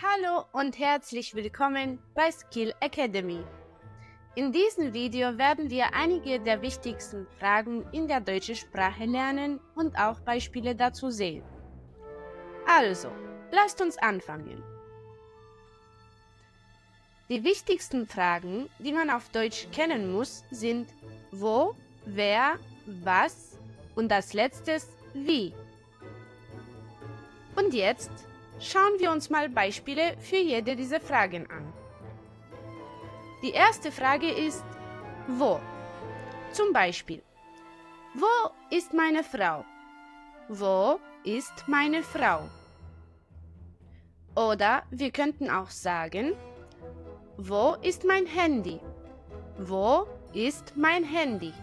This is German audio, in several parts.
Hallo und herzlich willkommen bei Skill Academy. In diesem Video werden wir einige der wichtigsten Fragen in der deutschen Sprache lernen und auch Beispiele dazu sehen. Also, lasst uns anfangen. Die wichtigsten Fragen, die man auf Deutsch kennen muss, sind wo, wer, was und als letztes wie. Und jetzt schauen wir uns mal Beispiele für jede dieser Fragen an. Die erste Frage ist wo. Zum Beispiel, wo ist meine Frau? Wo ist meine Frau? Oder wir könnten auch sagen, wo ist mein Handy? Wo ist mein Handy?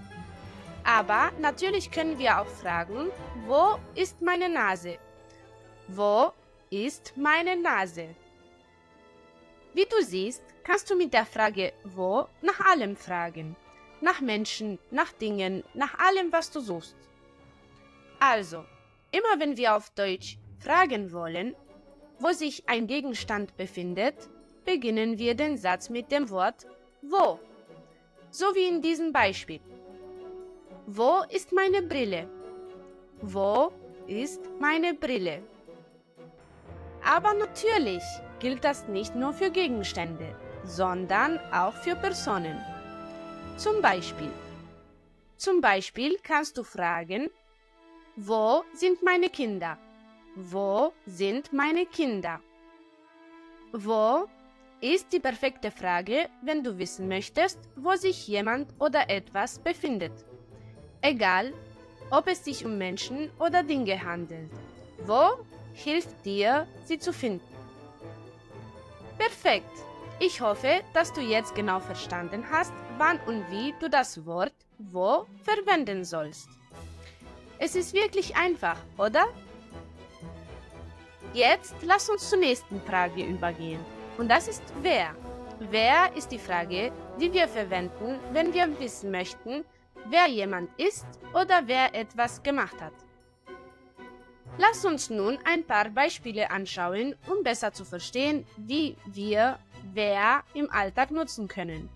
Aber natürlich können wir auch fragen, wo ist meine Nase? Wo ist meine Nase? Wie du siehst, kannst du mit der Frage wo nach allem fragen. Nach Menschen, nach Dingen, nach allem, was du suchst. Also, immer wenn wir auf Deutsch fragen wollen, wo sich ein Gegenstand befindet, beginnen wir den Satz mit dem Wort wo. So wie in diesem Beispiel. Wo ist meine Brille? Wo ist meine Brille? Aber natürlich gilt das nicht nur für Gegenstände, sondern auch für Personen. Zum Beispiel kannst du fragen, wo sind meine Kinder? Wo sind meine Kinder? Wo ist die perfekte Frage, wenn du wissen möchtest, wo sich jemand oder etwas befindet. Egal, ob es sich um Menschen oder Dinge handelt. Wo hilft dir, sie zu finden. Perfekt! Ich hoffe, dass du jetzt genau verstanden hast, wann und wie du das Wort wo verwenden sollst. Es ist wirklich einfach, oder? Jetzt lass uns zur nächsten Frage übergehen. Und das ist wer. Wer ist die Frage, die wir verwenden, wenn wir wissen möchten, wer jemand ist oder wer etwas gemacht hat. Lass uns nun ein paar Beispiele anschauen, um besser zu verstehen, wie wir wer im Alltag nutzen können.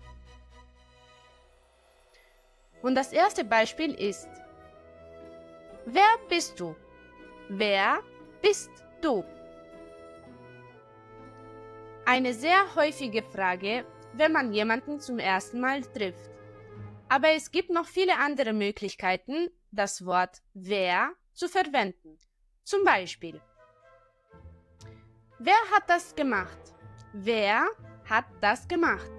Und das erste Beispiel ist: Wer bist du? Wer bist du? Eine sehr häufige Frage, wenn man jemanden zum ersten Mal trifft. Aber es gibt noch viele andere Möglichkeiten, das Wort wer zu verwenden. Zum Beispiel, wer hat das gemacht? Wer hat das gemacht?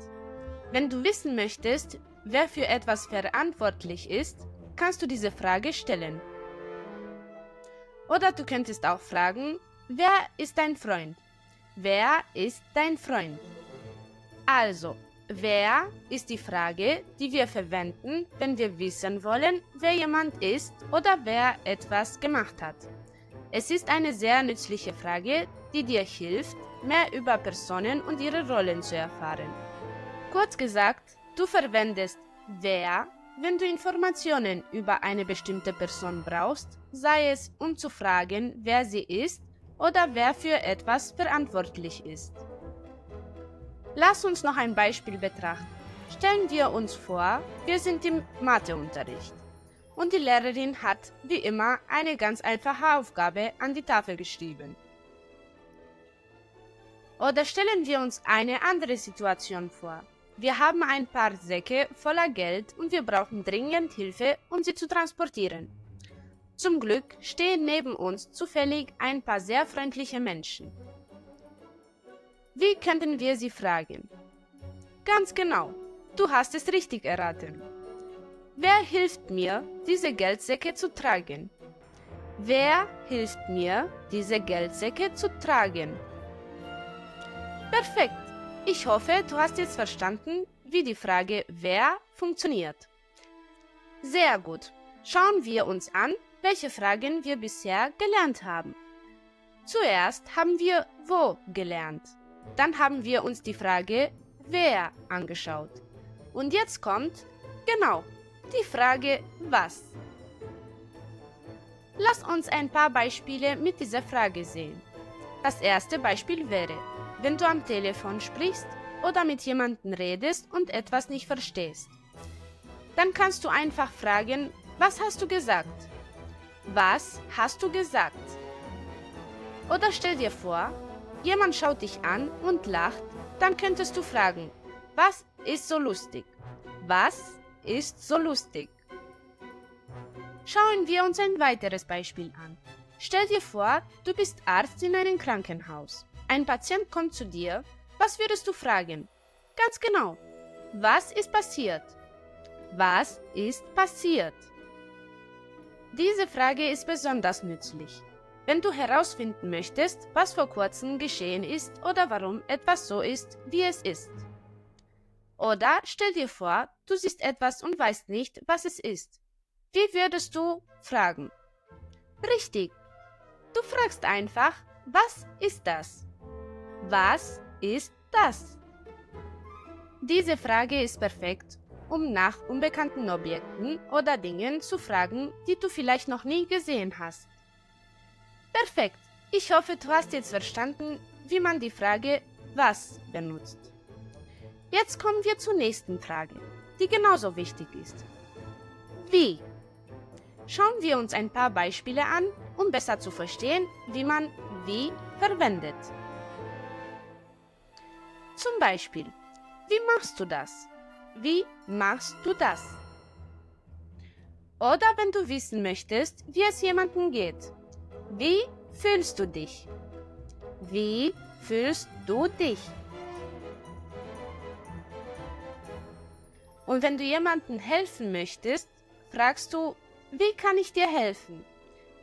Wenn du wissen möchtest, wer für etwas verantwortlich ist, kannst du diese Frage stellen. Oder du könntest auch fragen, wer ist dein Freund? Wer ist dein Freund? Also, wer ist die Frage, die wir verwenden, wenn wir wissen wollen, wer jemand ist oder wer etwas gemacht hat. Es ist eine sehr nützliche Frage, die dir hilft, mehr über Personen und ihre Rollen zu erfahren. Kurz gesagt, du verwendest wer, wenn du Informationen über eine bestimmte Person brauchst, sei es um zu fragen, wer sie ist oder wer für etwas verantwortlich ist. Lass uns noch ein Beispiel betrachten. Stellen wir uns vor, wir sind im Matheunterricht. Und die Lehrerin hat, wie immer, eine ganz einfache Aufgabe an die Tafel geschrieben. Oder stellen wir uns eine andere Situation vor. Wir haben ein paar Säcke voller Geld und wir brauchen dringend Hilfe, um sie zu transportieren. Zum Glück stehen neben uns zufällig ein paar sehr freundliche Menschen. Wie könnten wir sie fragen? Ganz genau, du hast es richtig erraten. Wer hilft mir, diese Geldsäcke zu tragen? Wer hilft mir, diese Geldsäcke zu tragen? Perfekt! Ich hoffe, du hast jetzt verstanden, wie die Frage wer funktioniert. Sehr gut! Schauen wir uns an, welche Fragen wir bisher gelernt haben. Zuerst haben wir wo gelernt. Dann haben wir uns die Frage wer angeschaut. Und jetzt kommt, genau, die Frage was. Lass uns ein paar Beispiele mit dieser Frage sehen. Das erste Beispiel wäre: wenn du am Telefon sprichst oder mit jemandem redest und etwas nicht verstehst. Dann kannst du einfach fragen, was hast du gesagt? Was hast du gesagt? Oder stell dir vor, jemand schaut dich an und lacht, dann könntest du fragen, was ist so lustig? Was ist so lustig? Schauen wir uns ein weiteres Beispiel an. Stell dir vor, du bist Arzt in einem Krankenhaus. Ein Patient kommt zu dir. Was würdest du fragen? Ganz genau. Was ist passiert? Was ist passiert? Diese Frage ist besonders nützlich, wenn du herausfinden möchtest, was vor kurzem geschehen ist oder warum etwas so ist, wie es ist. Oder stell dir vor, du siehst etwas und weißt nicht, was es ist. Wie würdest du fragen? Richtig. Du fragst einfach, was ist das? Was ist das? Diese Frage ist perfekt, um nach unbekannten Objekten oder Dingen zu fragen, die du vielleicht noch nie gesehen hast. Perfekt. Ich hoffe, du hast jetzt verstanden, wie man die Frage was benutzt. Jetzt kommen wir zur nächsten Frage, die genauso wichtig ist. Wie? Schauen wir uns ein paar Beispiele an, um besser zu verstehen, wie man wie verwendet. Zum Beispiel, wie machst du das? Wie machst du das? Oder wenn du wissen möchtest, wie es jemandem geht. Wie fühlst du dich? Wie fühlst du dich? Und wenn du jemandem helfen möchtest, fragst du, wie kann ich dir helfen?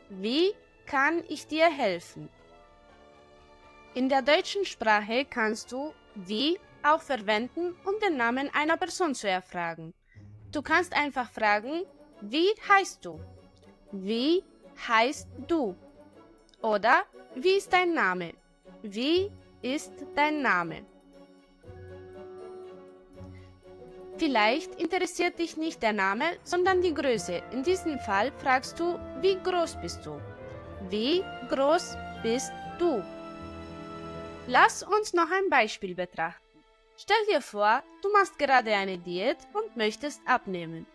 Wie kann ich dir helfen? In der deutschen Sprache kannst du wie auch verwenden, um den Namen einer Person zu erfragen. Du kannst einfach fragen, wie heißt du? Wie heißt du? Oder wie ist dein Name? Wie ist dein Name? Vielleicht interessiert dich nicht der Name, sondern die Größe. In diesem Fall fragst du, wie groß bist du? Wie groß bist du? Lass uns noch ein Beispiel betrachten. Stell dir vor, du machst gerade eine Diät und möchtest abnehmen.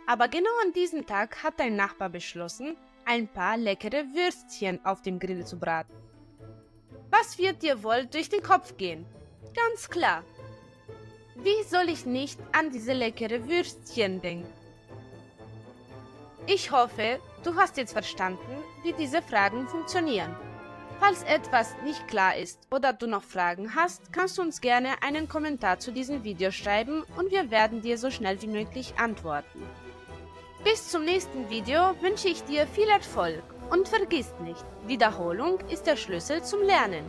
Aber genau an diesem Tag hat dein Nachbar beschlossen, ein paar leckere Würstchen auf dem Grill zu braten. Was wird dir wohl durch den Kopf gehen? Ganz klar. Wie soll ich nicht an diese leckere Würstchen denken? Ich hoffe, du hast jetzt verstanden, wie diese Fragen funktionieren. Falls etwas nicht klar ist oder du noch Fragen hast, kannst du uns gerne einen Kommentar zu diesem Video schreiben und wir werden dir so schnell wie möglich antworten. Bis zum nächsten Video wünsche ich dir viel Erfolg und vergiss nicht, Wiederholung ist der Schlüssel zum Lernen.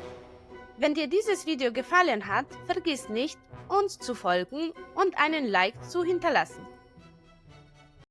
Wenn dir dieses Video gefallen hat, vergiss nicht, uns zu folgen und einen Like zu hinterlassen.